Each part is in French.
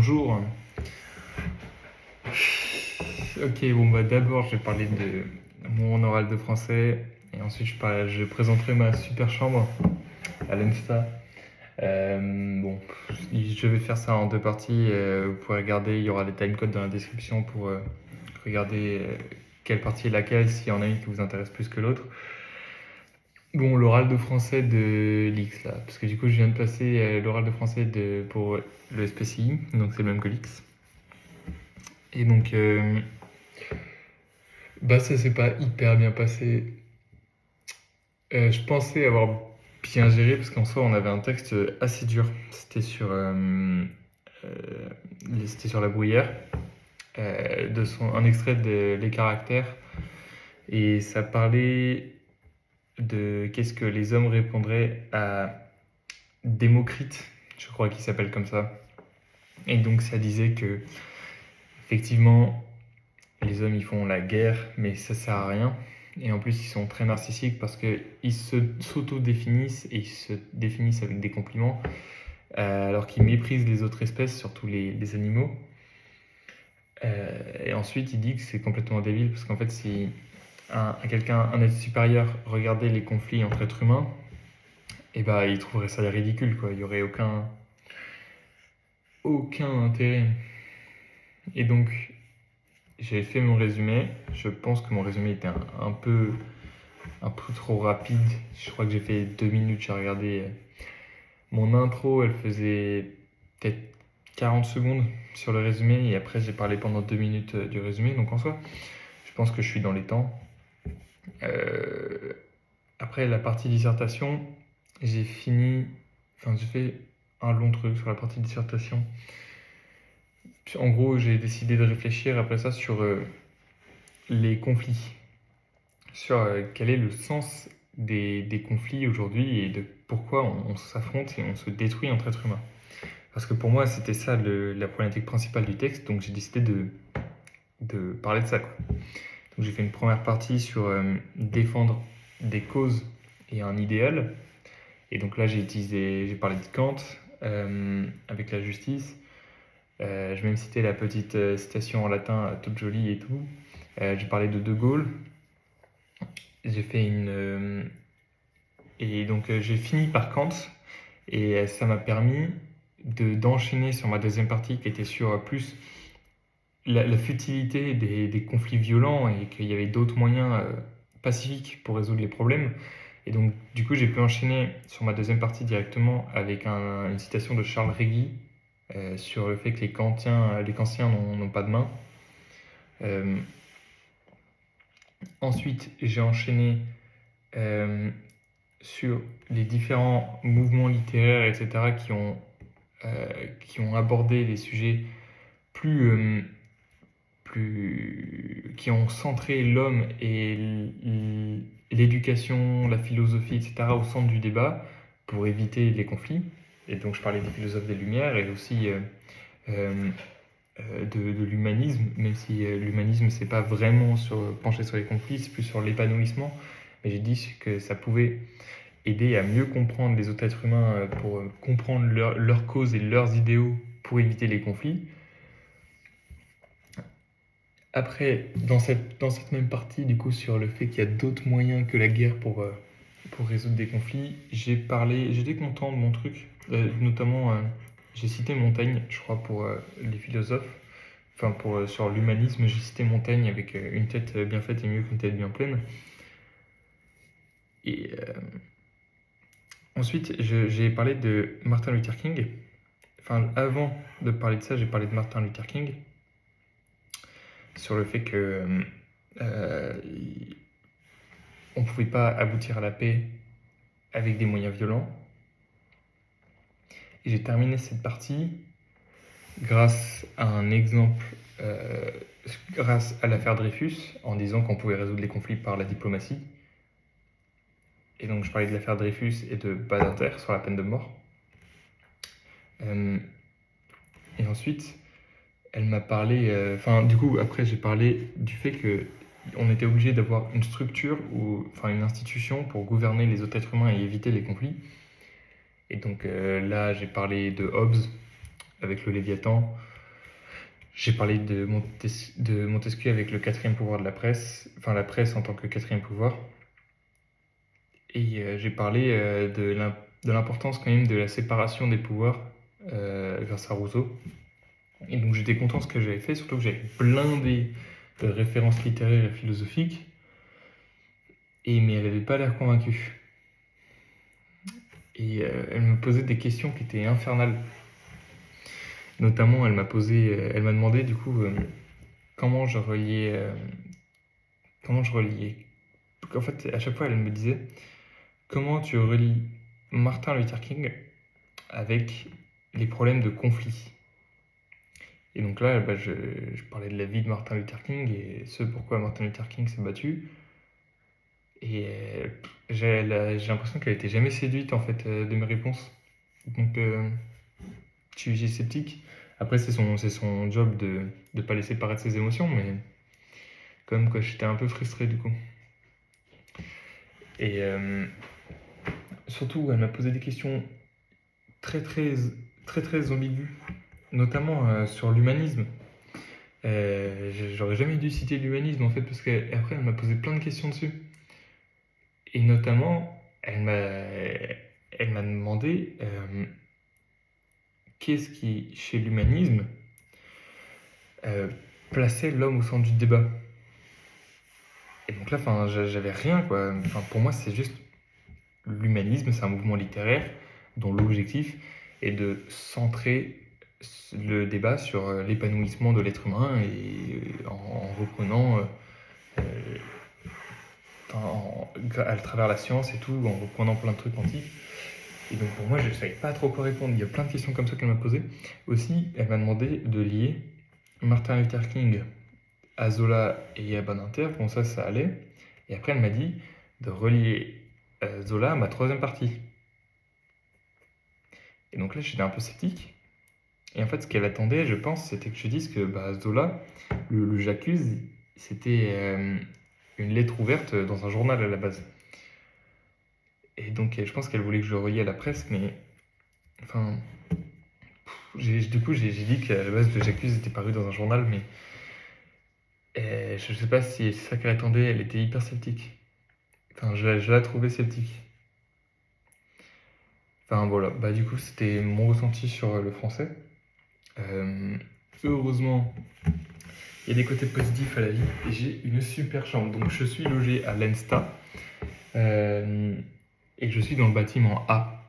Bonjour. Ok, bon bah d'abord je vais parler de mon oral de français et ensuite je présenterai ma super chambre à l'ENSTA. Bon, je vais faire ça en deux parties. Vous pourrez regarder, il y aura les timecodes dans la description pour regarder quelle partie est laquelle, s'il y en a une qui vous intéresse plus que l'autre. Bon, l'oral de français de l'X là, parce que du coup je viens de passer l'oral de français pour le SPCI, donc c'est le même que l'X. Et donc, bah ça s'est pas hyper bien passé. Je pensais avoir bien géré parce qu'en soi on avait un texte assez dur. C'était sur la bruyère, un extrait de Les Caractères, et ça parlait de qu'est-ce que les hommes répondraient à Démocrite, je crois qu'il s'appelle comme ça. Et donc ça disait que effectivement les hommes ils font la guerre, mais ça sert à rien. Et en plus, ils sont très narcissiques parce qu'ils s'auto-définissent et ils se définissent avec des compliments, alors qu'ils méprisent les autres espèces, surtout les animaux. Et ensuite, il dit que c'est complètement débile parce qu'en fait, si un être supérieur regardait les conflits entre êtres humains, et bah, il trouverait ça ridicule, quoi. Il n'y aurait aucun intérêt. Et donc, j'ai fait mon résumé. Je pense que mon résumé était un peu trop rapide. Je crois que j'ai fait 2 minutes. J'ai regardé mon intro, elle faisait peut-être 40 secondes sur le résumé. Et après, j'ai parlé pendant 2 minutes du résumé. Donc en soi, je pense que je suis dans les temps. Euh, Après la partie dissertation, j'ai fini. Enfin, j'ai fait un long truc sur la partie dissertation. En gros, j'ai décidé de réfléchir après ça sur les conflits, sur quel est le sens des conflits aujourd'hui et de pourquoi on s'affronte et on se détruit entre êtres humains. Parce que pour moi, c'était ça la problématique principale du texte, donc j'ai décidé de parler de ça, quoi. Donc j'ai fait une première partie sur défendre des causes et un idéal. Et donc là, j'ai parlé de Kant avec la justice. Je vais même citer la petite citation en latin toute jolie et tout. J'ai parlé de Gaulle. J'ai fait et donc j'ai fini par Kant et ça m'a permis d'enchaîner sur ma deuxième partie qui était sur plus la futilité des conflits violents et qu'il y avait d'autres moyens pacifiques pour résoudre les problèmes. Et donc, du coup, j'ai pu enchaîner sur ma deuxième partie directement avec une citation de Charles Reggie sur le fait que les Kantiens n'ont pas de main. Euh, Ensuite, j'ai enchaîné euh, sur les différents mouvements littéraires, etc., qui ont abordé des sujets plus, qui ont centré l'homme et l'éducation, la philosophie, etc., au centre du débat pour éviter les conflits. Et donc je parlais des philosophes des Lumières et aussi de l'humanisme, même si l'humanisme c'est pas vraiment penché sur les conflits, c'est plus sur l'épanouissement. Mais j'ai dit que ça pouvait aider à mieux comprendre les autres êtres humains pour comprendre leurs causes et leurs idéaux pour éviter les conflits. Après, dans cette même partie, du coup, sur le fait qu'il y a d'autres moyens que la guerre pour résoudre des conflits, j'étais content de mon truc. Notamment, j'ai cité Montaigne, je crois, pour les philosophes. Enfin, sur l'humanisme, j'ai cité Montaigne avec une tête bien faite et mieux qu'une tête bien pleine. Et ensuite, j'ai parlé de Martin Luther King. Enfin, avant de parler de ça, j'ai parlé de Martin Luther King sur le fait que euh, on ne pouvait pas aboutir à la paix avec des moyens violents. Et j'ai terminé cette partie grâce à un exemple, grâce à l'affaire Dreyfus, en disant qu'on pouvait résoudre les conflits par la diplomatie. Et donc je parlais de l'affaire Dreyfus et de Badinter sur la peine de mort. Et ensuite, elle m'a parlé... du coup, après, j'ai parlé du fait qu'on était obligé d'avoir une structure, une institution pour gouverner les autres êtres humains et éviter les conflits. Et donc là, j'ai parlé de Hobbes avec le Léviathan. J'ai parlé de Montesquieu avec le quatrième pouvoir de la presse, enfin la presse en tant que quatrième pouvoir. Et j'ai parlé de l'importance quand même de la séparation des pouvoirs grâce à Rousseau. Et donc j'étais content de ce que j'avais fait, surtout que j'avais blindé de références littéraires et philosophiques. Mais elle n'avait pas l'air convaincue. Et elle me posait des questions qui étaient infernales. Notamment, elle m'a demandé du coup comment je reliais, comment je reliais. En fait, à chaque fois, elle me disait comment tu relis Martin Luther King avec les problèmes de conflit. Et donc là, je parlais de la vie de Martin Luther King et ce pourquoi Martin Luther King s'est battu. Et j'ai l'impression qu'elle n'était jamais séduite en fait de mes réponses. Donc je suis sceptique. Après, c'est son job de ne pas laisser paraître ses émotions, mais quand même, quoi, j'étais un peu frustré du coup. Et surtout, elle m'a posé des questions très, très, très, très ambiguës, notamment sur l'humanisme. J'aurais jamais dû citer l'humanisme en fait, parce qu'après, elle m'a posé plein de questions dessus. Et notamment, elle m'a demandé qu'est-ce qui, chez l'humanisme, plaçait l'homme au centre du débat. Et donc là, j'avais rien, quoi. Pour moi, c'est juste l'humanisme, c'est un mouvement littéraire dont l'objectif est de centrer le débat sur l'épanouissement de l'être humain et en reprenant à travers la science et tout, en reprenant plein de trucs antiques. Et donc pour moi, je ne savais pas trop quoi répondre. Il y a plein de questions comme ça qu'elle m'a posées. Aussi, elle m'a demandé de lier Martin Luther King à Zola et à Boninter. Bon, ça allait. Et après, elle m'a dit de relier Zola à ma troisième partie. Et donc là, j'étais un peu sceptique. Et en fait, ce qu'elle attendait, je pense, c'était que je dise que Zola, le J'accuse, c'était une lettre ouverte dans un journal à la base. Et donc, je pense qu'elle voulait que je le relie à la presse, mais enfin, du coup, j'ai dit qu'à la base, le J'accuse était paru dans un journal, mais je sais pas si c'est ça qu'elle attendait, elle était hyper sceptique. Enfin, je la trouvais sceptique. Enfin, voilà, du coup, c'était mon ressenti sur le français. Heureusement, il y a des côtés positifs à la vie et j'ai une super chambre. Donc, je suis logé à l'ENSTA et je suis dans le bâtiment A,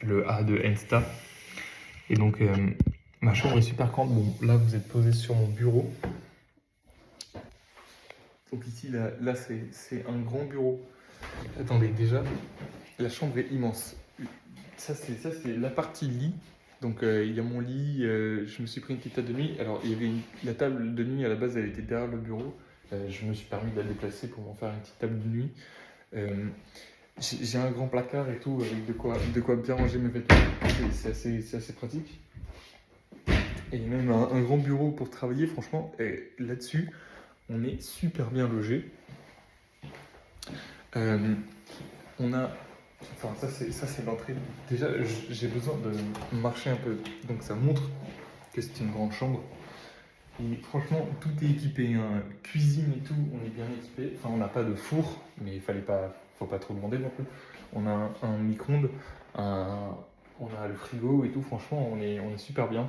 le A de ENSTA. Et donc, ma chambre est super grande. Bon, là, vous êtes posé sur mon bureau. Donc, ici, là c'est un grand bureau. Attendez, déjà, la chambre est immense. Ça, c'est la partie lit. Donc, il y a mon lit. Je me suis pris une petite table de nuit. Alors, il y avait la table de nuit à la base, elle était derrière le bureau. Je me suis permis de la déplacer pour m'en faire une petite table de nuit. J'ai un grand placard et tout, avec de quoi bien ranger mes vêtements. C'est assez pratique. Et même un grand bureau pour travailler, franchement, là-dessus, on est super bien logé. On a. Enfin, ça c'est l'entrée. Déjà, j'ai besoin de marcher un peu. Donc ça montre que c'est une grande chambre. Et franchement, tout est équipé. Hein. Cuisine et tout, on est bien équipé. Enfin, on n'a pas de four, mais faut pas trop demander non plus. On a un micro-ondes, on a le frigo et tout. Franchement, on est super bien.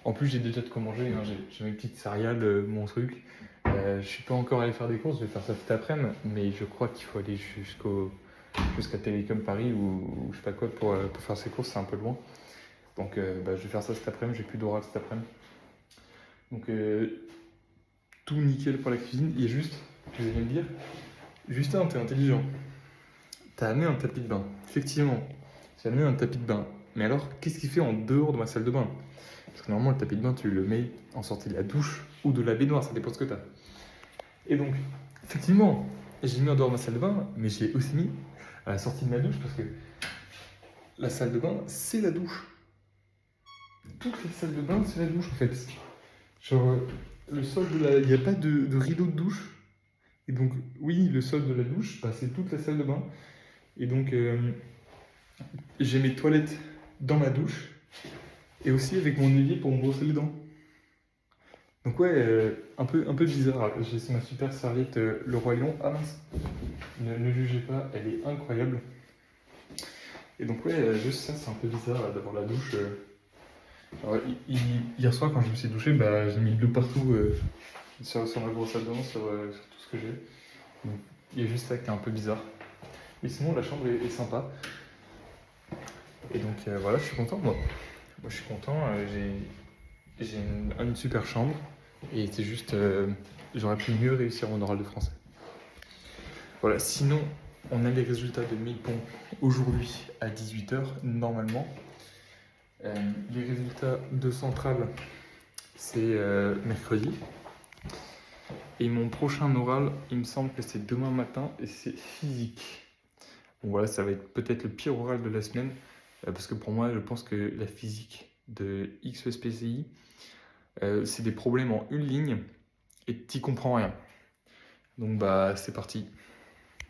En plus, j'ai déjà de quoi manger. Hein. J'ai mes petites céréales, mon truc. Je suis pas encore allé faire des courses. Je vais faire ça cet après-midi, mais je crois qu'il faut aller jusqu'à Télécom Paris ou je sais pas quoi pour faire ses courses. C'est un peu loin. Donc, je vais faire ça cet après-midi. J'ai plus d'oral cet après-midi. Donc, tout nickel pour la cuisine. Il y a juste, vous allez me dire, Justin, t'es intelligent. T'as amené un tapis de bain. Effectivement, j'ai amené un tapis de bain. Mais alors, qu'est-ce qu'il fait en dehors de ma salle de bain? Parce que normalement, le tapis de bain, tu le mets en sortie de la douche ou de la baignoire, ça dépend de ce que t'as. Et donc, effectivement, j'ai mis en dehors de ma salle de bain, mais j'ai aussi mis à la sortie de ma douche parce que la salle de bain, c'est la douche. Toute la salle de bain, c'est la douche en fait. Genre, le sol il n'y a pas de rideau de douche. Et donc, oui, le sol de la douche, c'est toute la salle de bain. Et donc, j'ai mes toilettes dans ma douche. Et aussi avec mon évier pour me brosser les dents. Donc ouais, un peu bizarre. J'ai ma super serviette Le Roi Lion. Ah mince, ne jugez pas, elle est incroyable. Et donc ouais, juste ça, c'est un peu bizarre d'avoir la douche. Alors, hier soir, quand je me suis douché, bah, j'ai mis de l'eau partout sur ma brosse à dents, sur tout ce que j'ai. Donc, il y a juste ça qui est un peu bizarre. Et sinon, la chambre est sympa. Et donc voilà, je suis content, moi. Moi, je suis content. J'ai une super chambre. Et c'est juste, j'aurais pu mieux réussir mon oral de français. Voilà, sinon, on a les résultats de 1000 ponts aujourd'hui à 18h, normalement. Les résultats de Centrale, c'est mercredi. Et mon prochain oral, il me semble que c'est demain matin et c'est physique. Donc voilà, ça va être peut-être le pire oral de la semaine. Parce que pour moi, je pense que la physique de XESPCI, c'est des problèmes en une ligne et t'y comprends rien. Donc bah c'est parti.